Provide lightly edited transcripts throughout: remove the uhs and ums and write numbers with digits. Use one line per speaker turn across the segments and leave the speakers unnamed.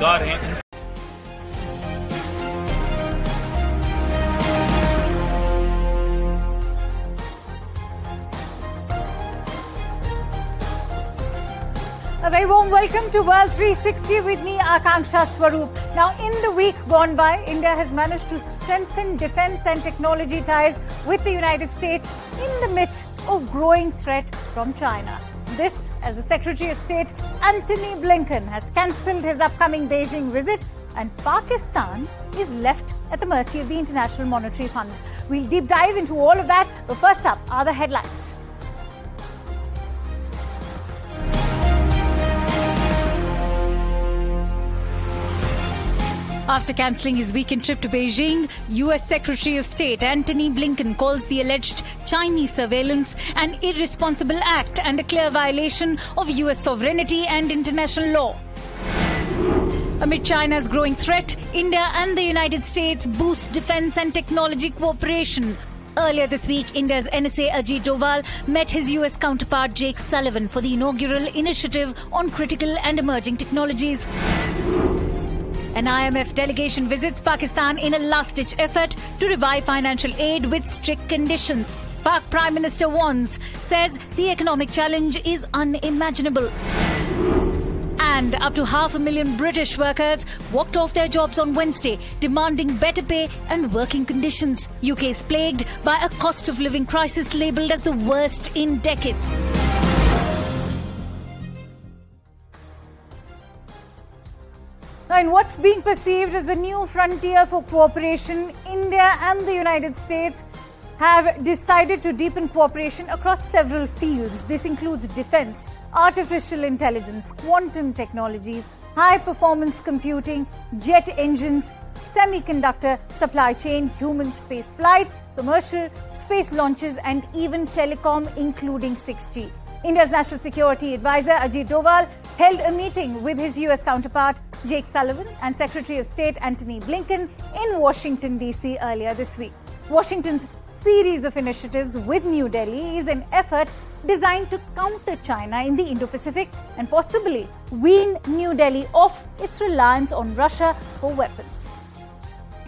रोजगार हैं।
A very warm welcome to World 360 with me, Akanksha Swaroop. Now, in the week gone by, India has managed to strengthen defense and technology ties with the United States in the midst of growing threat from China. This, as the Secretary of State Antony Blinken has cancelled his upcoming Beijing visit, and Pakistan is left at the mercy of the International Monetary Fund. We'll deep dive into all of that, but first up are the headlines. After cancelling his weekend trip to Beijing, US Secretary of State Antony Blinken calls the alleged Chinese surveillance an irresponsible act and a clear violation of US sovereignty and international law. Amid China's growing threat, India and the United States boost defense and technology cooperation. Earlier this week, India's NSA Ajit Doval met his US counterpart Jake Sullivan for the inaugural initiative on critical and emerging technologies. An IMF delegation visits Pakistan in a last-ditch effort to revive financial aid with strict conditions. Pak Prime Minister warns, says the economic challenge is unimaginable. And up to 500,000 British workers walked off their jobs on Wednesday, demanding better pay and working conditions. UK is plagued by a cost of living crisis labelled as the worst in decades. In what's being perceived as a new frontier for cooperation, India and the United States have decided to deepen cooperation across several fields. This includes defense, artificial intelligence, quantum technologies, high-performance computing, jet engines, semiconductor supply chain, human space flight, commercial space launches, and even telecom, including 6G. India's National Security Advisor Ajit Doval held a meeting with his US counterpart Jake Sullivan and Secretary of State Antony Blinken in Washington, D.C. earlier this week. Washington's series of initiatives with New Delhi is an effort designed to counter China in the Indo-Pacific and possibly wean New Delhi off its reliance on Russia for weapons.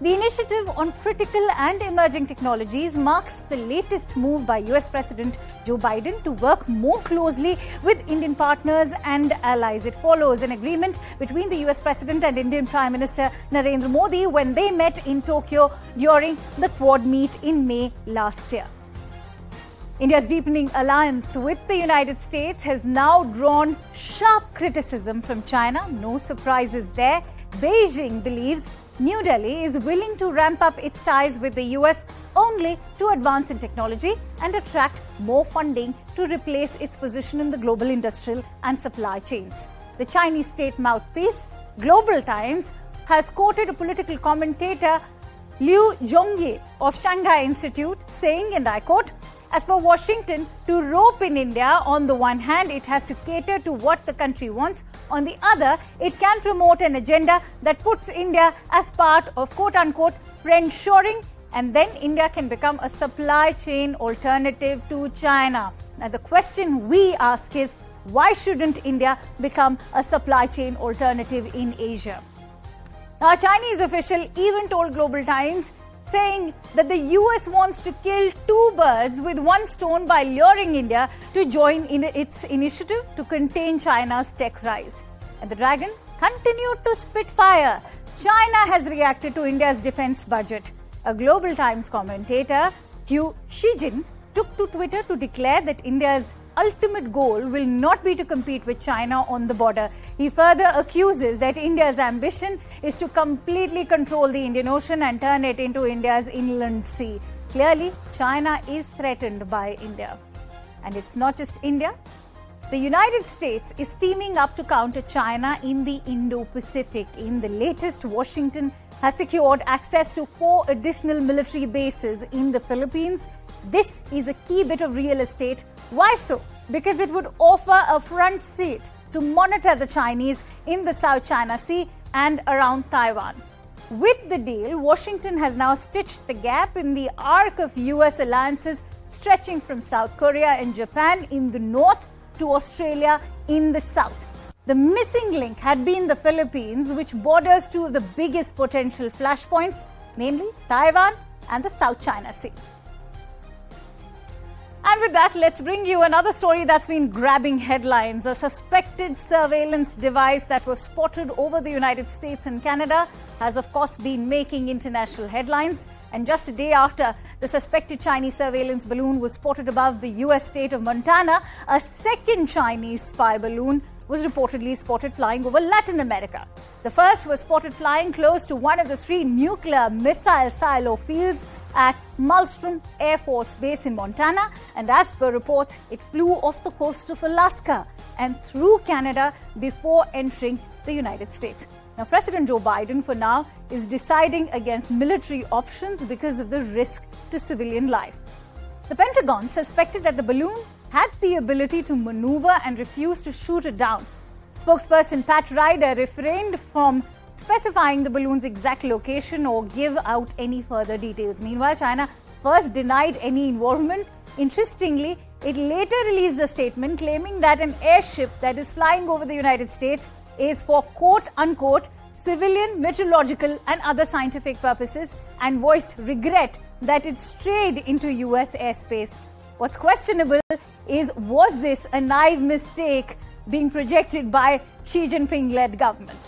The initiative on critical and emerging technologies marks the latest move by US President Joe Biden to work more closely with Indian partners and allies. It follows an agreement between the US President and Indian Prime Minister Narendra Modi when they met in Tokyo during the Quad meet in May last year. India's deepening alliance with the United States has now drawn sharp criticism from China. No surprises there. Beijing believes New Delhi is willing to ramp up its ties with the US only to advance in technology and attract more funding to replace its position in the global industrial and supply chains. The Chinese state mouthpiece, Global Times, has quoted a political commentator, Liu Zhongye of Shanghai Institute, saying, and I quote, "As for Washington, to rope in India, on the one hand, it has to cater to what the country wants. On the other, it can promote an agenda that puts India as part of quote-unquote friendshoring, and then India can become a supply chain alternative to China." Now, the question we ask is, why shouldn't India become a supply chain alternative in Asia? Now, a Chinese official even told Global Times, saying that the US wants to kill two birds with one stone by luring India to join in its initiative to contain China's tech rise. And the dragon continued to spit fire. China has reacted to India's defense budget. A Global Times commentator, Hugh Shijin, took to Twitter to declare that India's ultimate goal will not be to compete with China on the border. He further accuses that India's ambition is to completely control the Indian Ocean and turn it into India's inland sea. Clearly, China is threatened by India. And it's not just India. The United States is teaming up to counter China in the Indo-Pacific. In the latest, Washington has secured access to 4 additional military bases in the Philippines. This is a key bit of real estate. Why so? Because it would offer a front seat to monitor the Chinese in the South China Sea and around Taiwan. With the deal, Washington has now stitched the gap in the arc of US alliances stretching from South Korea and Japan in the north to Australia in the south. The missing link had been the Philippines, which borders two of the biggest potential flashpoints, namely Taiwan and the South China Sea. And with that, let's bring you another story that's been grabbing headlines. A suspected surveillance device that was spotted over the United States and Canada has, of course, been making international headlines. And just a day after the suspected Chinese surveillance balloon was spotted above the U.S. state of Montana, a second Chinese spy balloon was reportedly spotted flying over Latin America. The first was spotted flying close to one of the three nuclear missile silo fields at Malmstrom Air Force Base in Montana, and as per reports, it flew off the coast of Alaska and through Canada before entering the United States. Now, President Joe Biden, for now, is deciding against military options because of the risk to civilian life. The Pentagon suspected that the balloon had the ability to maneuver and refused to shoot it down. Spokesperson Pat Ryder refrained from specifying the balloon's exact location or give out any further details. Meanwhile, China first denied any involvement. Interestingly, it later released a statement claiming that an airship that is flying over the United States is for quote-unquote civilian, meteorological and other scientific purposes, and voiced regret that it strayed into US airspace. What's questionable is, was this a naive mistake being projected by Xi Jinping-led government?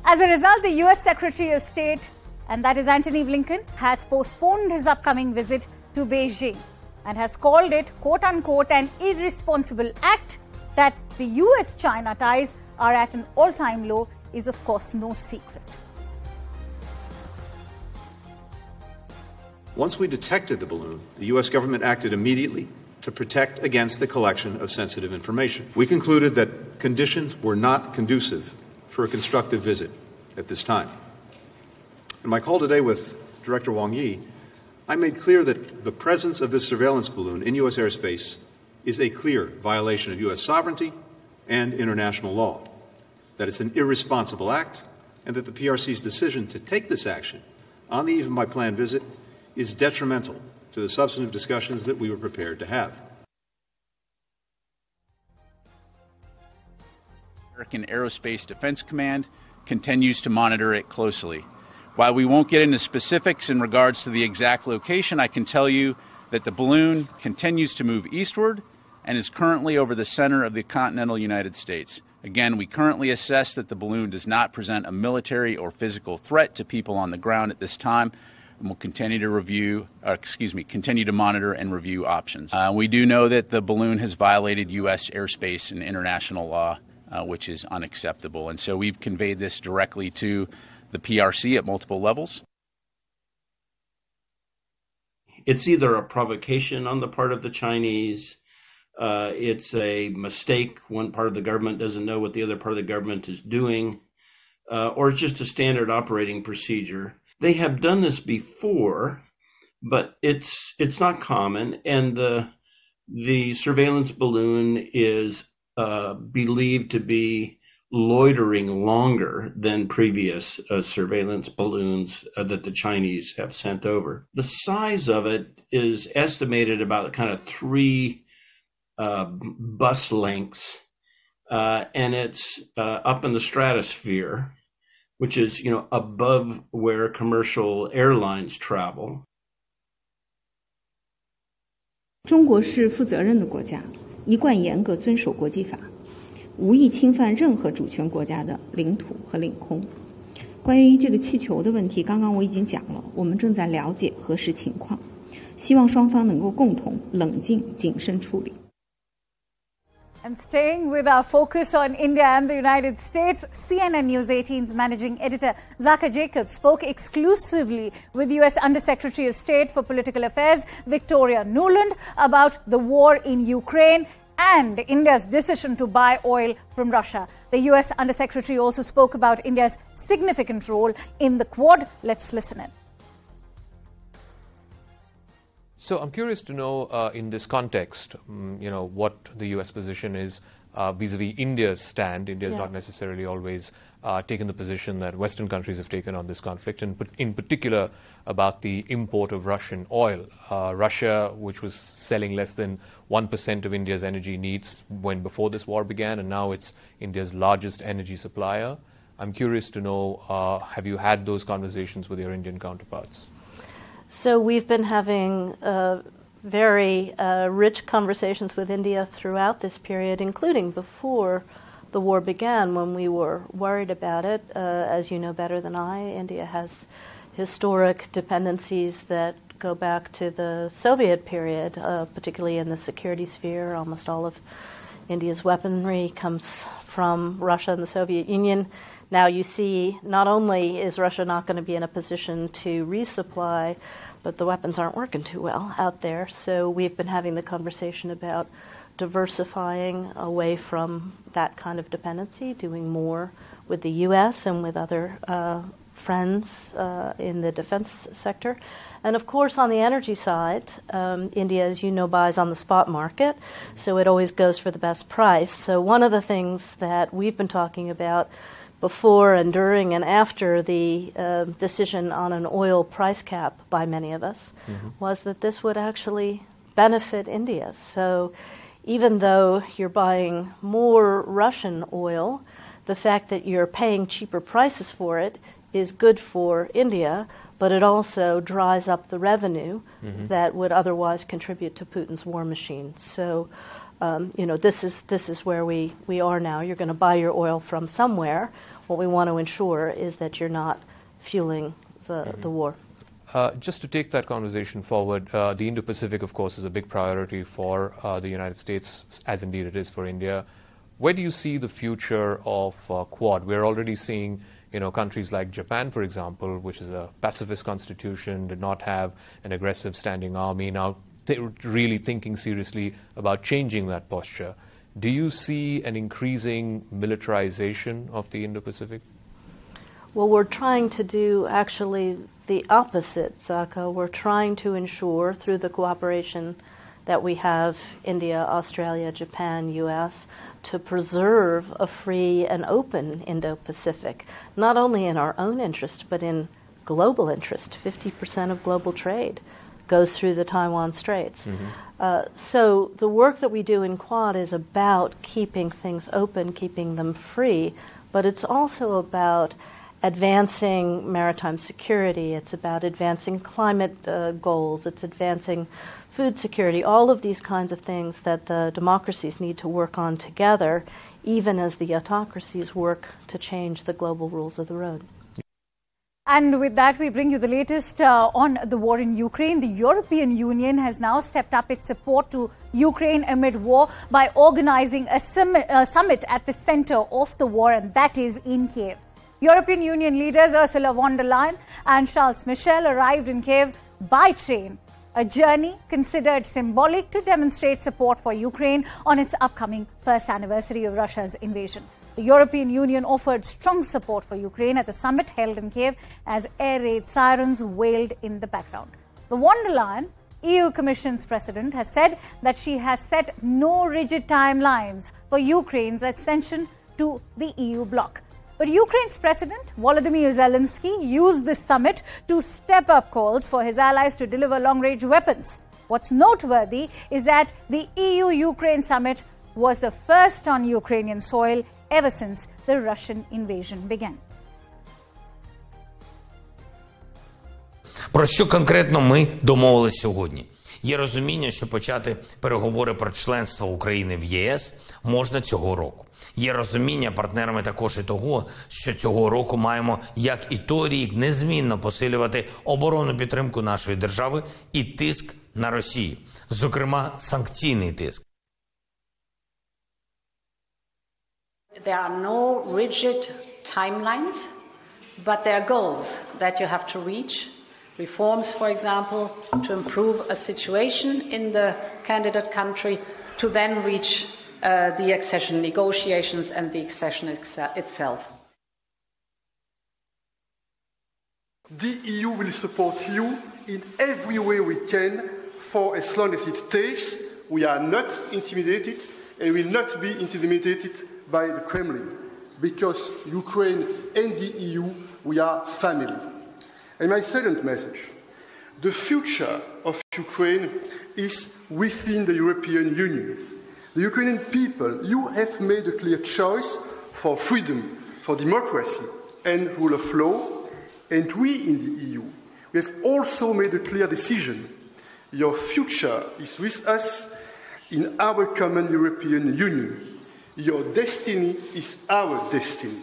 As a result, the US Secretary of State, and that is Antony Blinken, has postponed his upcoming visit to Beijing and has called it, quote-unquote, an irresponsible act. That the US-China ties are at an all-time low is, of course, no secret.
Once we detected the balloon, the U.S. government acted immediately to protect against the collection of sensitive information. We concluded that conditions were not conducive for a constructive visit at this time. In my call today with Director Wang Yi, I made clear that the presence of this surveillance balloon in U.S. airspace is a clear violation of U.S. sovereignty and international law, that it's an irresponsible act, and that the PRC's decision to take this action on the eve of my planned visit is detrimental to the substantive discussions that we were prepared to have.
American Aerospace Defense Command continues to monitor it closely. While we won't get into specifics in regards to the exact location, I can tell you that the balloon continues to move eastward and is currently over the center of the continental United States. Again, we currently assess that the balloon does not present a military or physical threat to people on the ground at this time, and we'll continue to monitor and review options. We do know that the balloon has violated U.S. airspace and international law, which is unacceptable. And so we've conveyed this directly to the PRC at multiple levels.
It's either a provocation on the part of the Chinese, it's a mistake. One part of the government doesn't know what the other part of the government is doing, or it's just a standard operating procedure. They have done this before, but it's not common, and the surveillance balloon is believed to be loitering longer than previous surveillance balloons that the Chinese have sent over. The size of it is estimated about kind of 3 bus lengths, and it's up in the stratosphere, which is, above where commercial airlines travel.
中国是负责任的国家，一贯严格遵守国际法，无意侵犯任何主权国家的领土和领空。关于这个气球的问题，刚刚我已经讲了，我们正在了解核实情况，希望双方能够共同冷静谨慎处理。
And staying with our focus on India and the United States, CNN News 18's managing editor Zaka Jacobs spoke exclusively with U.S. Undersecretary of State for Political Affairs Victoria Nuland about the war in Ukraine and India's decision to buy oil from Russia. The U.S. Undersecretary also spoke about India's significant role in the Quad. Let's listen in.
So I'm curious to know, in this context, what the U.S. position is vis-a-vis India's stand. India's not necessarily always taken the position that Western countries have taken on this conflict, and in particular about the import of Russian oil. Russia, which was selling less than 1% of India's energy needs before this war began, and now it's India's largest energy supplier. I'm curious to know, have you had those conversations with your Indian counterparts?
So we've been having very rich conversations with India throughout this period, including before the war began, when we were worried about it. As you know better than I, India has historic dependencies that go back to the Soviet period, particularly in the security sphere. Almost all of India's weaponry comes from Russia and the Soviet Union. Now you see, not only is Russia not going to be in a position to resupply, but the weapons aren't working too well out there. So we've been having the conversation about diversifying away from that kind of dependency, doing more with the U.S. and with other friends in the defense sector. And of course, on the energy side, India, as you know, buys on the spot market, so it always goes for the best price. So one of the things that we've been talking about before and during and after the decision on an oil price cap by many of us was that this would actually benefit India. So even though you're buying more Russian oil, the fact that you're paying cheaper prices for it is good for India, but it also dries up the revenue that would otherwise contribute to Putin's war machine. So, this is where we are now. You're going to buy your oil from somewhere. What we want to ensure is that you're not fueling the war.
Just to take that conversation forward, the Indo-Pacific, of course, is a big priority for the United States, as indeed it is for India. Where do you see the future of Quad? We're already seeing countries like Japan, for example, which is a pacifist constitution, did not have an aggressive standing army, now really thinking seriously about changing that posture. Do you see an increasing militarization of the Indo-Pacific?
Well, we're trying to do actually the opposite, Saka. We're trying to ensure through the cooperation that we have, India, Australia, Japan, U.S., to preserve a free and open Indo-Pacific, not only in our own interest, but in global interest. 50% of global trade goes through the Taiwan Straits. So the work that we do in Quad is about keeping things open, keeping them free, but it's also about advancing maritime security. It's about advancing climate goals. It's advancing food security, all of these kinds of things that the democracies need to work on together, even as the autocracies work to change the global rules of the road.
And with that, we bring you the latest on the war in Ukraine. The European Union has now stepped up its support to Ukraine amid war by organizing a summit at the center of the war, and that is in Kiev. European Union leaders Ursula von der Leyen and Charles Michel arrived in Kiev by train, a journey considered symbolic to demonstrate support for Ukraine on its upcoming first anniversary of Russia's invasion. The European Union offered strong support for Ukraine at the summit held in Kiev as air raid sirens wailed in the background. The von der Leyen, EU Commission's president, has said that she has set no rigid timelines for Ukraine's accession to the EU bloc. But Ukraine's President Volodymyr Zelensky used this summit to step up calls for his allies to deliver long-range weapons. What's noteworthy is that the EU-Ukraine summit was the first on Ukrainian soil ever since the Russian invasion began.
Про що конкретно ми домовились сьогодні? Є розуміння, що почати переговори про членство України в ЄС можна цього року. Є розуміння партнерами також і того, що цього року маємо, як і той рік, незмінно посилювати оборонну підтримку нашої держави і тиск на Росію, зокрема санкційний тиск.
There are no rigid timelines, but there are goals that you have to reach. Reforms, for example, to improve a situation in the candidate country, to then reach the accession negotiations and the accession itself.
The EU will support you in every way we can for as long as it takes. We are not intimidated. and will not be intimidated by the Kremlin, because Ukraine and the EU, we are family. And my second message, the future of Ukraine is within the European Union. The Ukrainian people, you have made a clear choice for freedom, for democracy and rule of law, and we in the EU, we have also made a clear decision. Your future is with us in our common European Union. Your destiny is our destiny.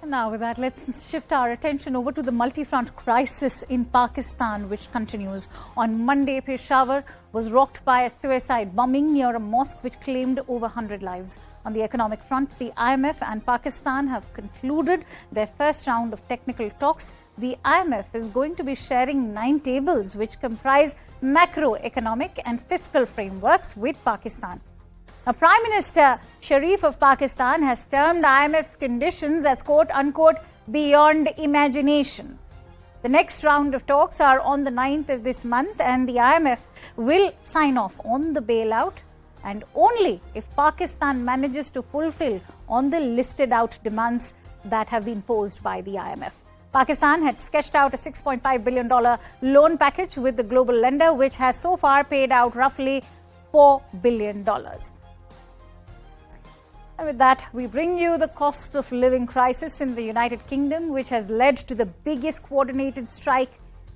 Now with that, let's shift our attention over to the multi-front crisis in Pakistan, which continues. On Monday, Peshawar was rocked by a suicide bombing near a mosque which claimed over 100 lives. On the economic front, the IMF and Pakistan have concluded their first round of technical talks. The IMF is going to be sharing 9 tables which comprise macroeconomic and fiscal frameworks with Pakistan. Now, Prime Minister Sharif of Pakistan has termed IMF's conditions as quote-unquote beyond imagination. The next round of talks are on the 9th of this month, and the IMF will sign off on the bailout, and only if Pakistan manages to fulfill on the listed out demands that have been posed by the IMF. Pakistan had sketched out a $6.5 billion loan package with the global lender, which has so far paid out roughly $4 billion. And with that, we bring you the cost of living crisis in the United Kingdom, which has led to the biggest coordinated strike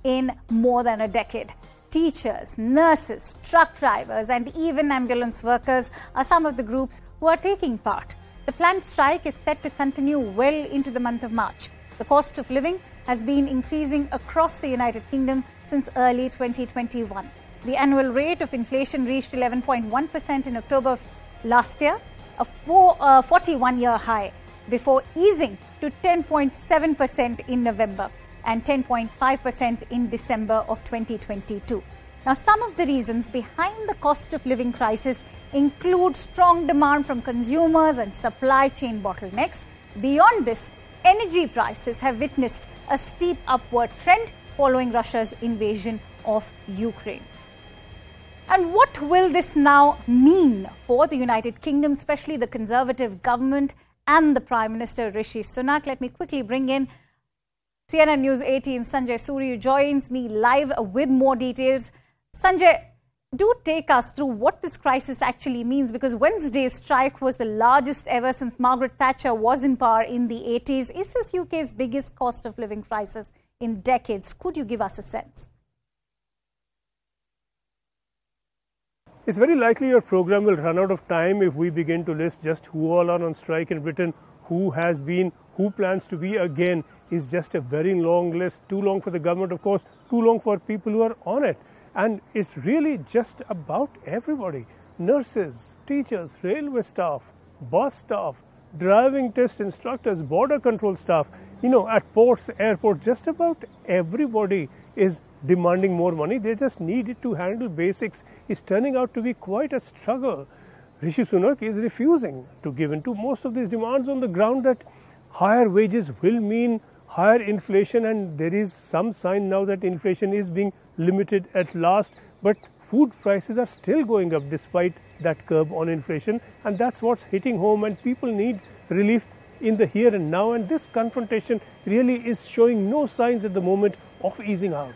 in more than a decade. Teachers, nurses, truck drivers, and even ambulance workers are some of the groups who are taking part. The planned strike is set to continue well into the month of March. The cost of living has been increasing across the United Kingdom since early 2021. The annual rate of inflation reached 11.1% in October last year, a 41-year high, before easing to 10.7% in November and 10.5% in December of 2022. Now, some of the reasons behind the cost of living crisis include strong demand from consumers and supply chain bottlenecks. Beyond this, energy prices have witnessed a steep upward trend following Russia's invasion of Ukraine. And what will this now mean for the United Kingdom, especially the Conservative government and the Prime Minister Rishi Sunak? Let me quickly bring in CNN News 18's Sanjay Suri, who joins me live with more details. Sanjay, do take us through what this crisis actually means, because Wednesday's strike was the largest ever since Margaret Thatcher was in power in the 80s. Is this UK's biggest cost of living crisis in decades? Could you give us a sense?
It's very likely your program will run out of time if we begin to list just who all are on strike in Britain, who has been, who plans to be again. Is just a very long list, too long for the government, of course, too long for people who are on it. And it's really just about everybody. Nurses, teachers, railway staff, bus staff, driving test instructors, border control staff, at ports, airports, just about everybody is demanding more money. They just need it to handle basics. It's turning out to be quite a struggle. Rishi Sunak is refusing to give in to most of these demands on the ground that higher wages will mean higher inflation, and there is some sign now that inflation is being limited at last, but food prices are still going up despite that curb on inflation, and that's what's hitting home, and people need relief in the here and now, and this confrontation really is showing no signs at the moment of easing out.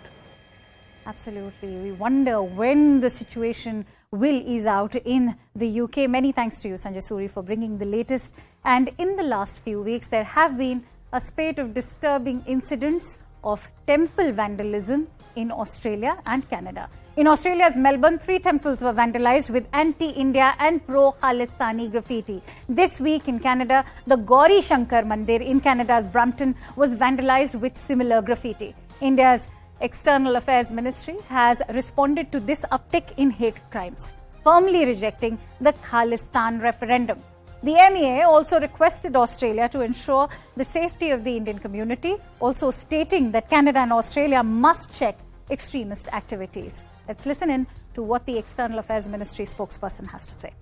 Absolutely. We wonder when the situation will ease out in the UK. Many thanks to you, Sanjay Suri, for bringing the latest. And in the last few weeks, there have been a spate of disturbing incidents of temple vandalism in Australia and Canada. In Australia's Melbourne, 3 temples were vandalized with anti-India and pro-Khalistani graffiti. This week in Canada, the Gauri Shankar Mandir in Canada's Brampton was vandalized with similar graffiti. India's External Affairs Ministry has responded to this uptick in hate crimes, firmly rejecting the Khalistan referendum. The MEA also requested Australia to ensure the safety of the Indian community, also stating that Canada and Australia must check extremist activities. Let's listen in to what the External Affairs Ministry spokesperson has to say.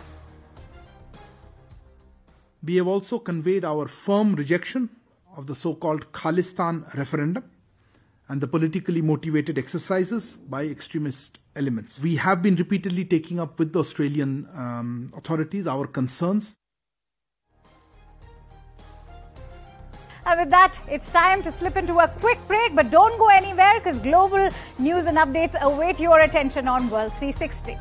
We have also conveyed our firm rejection of the so-called Khalistan referendum and the politically motivated exercises by extremist elements. We have been repeatedly taking up with the Australian authorities our concerns.
And with that, it's time to slip into a quick break, but don't go anywhere because global news and updates await your attention on World 360.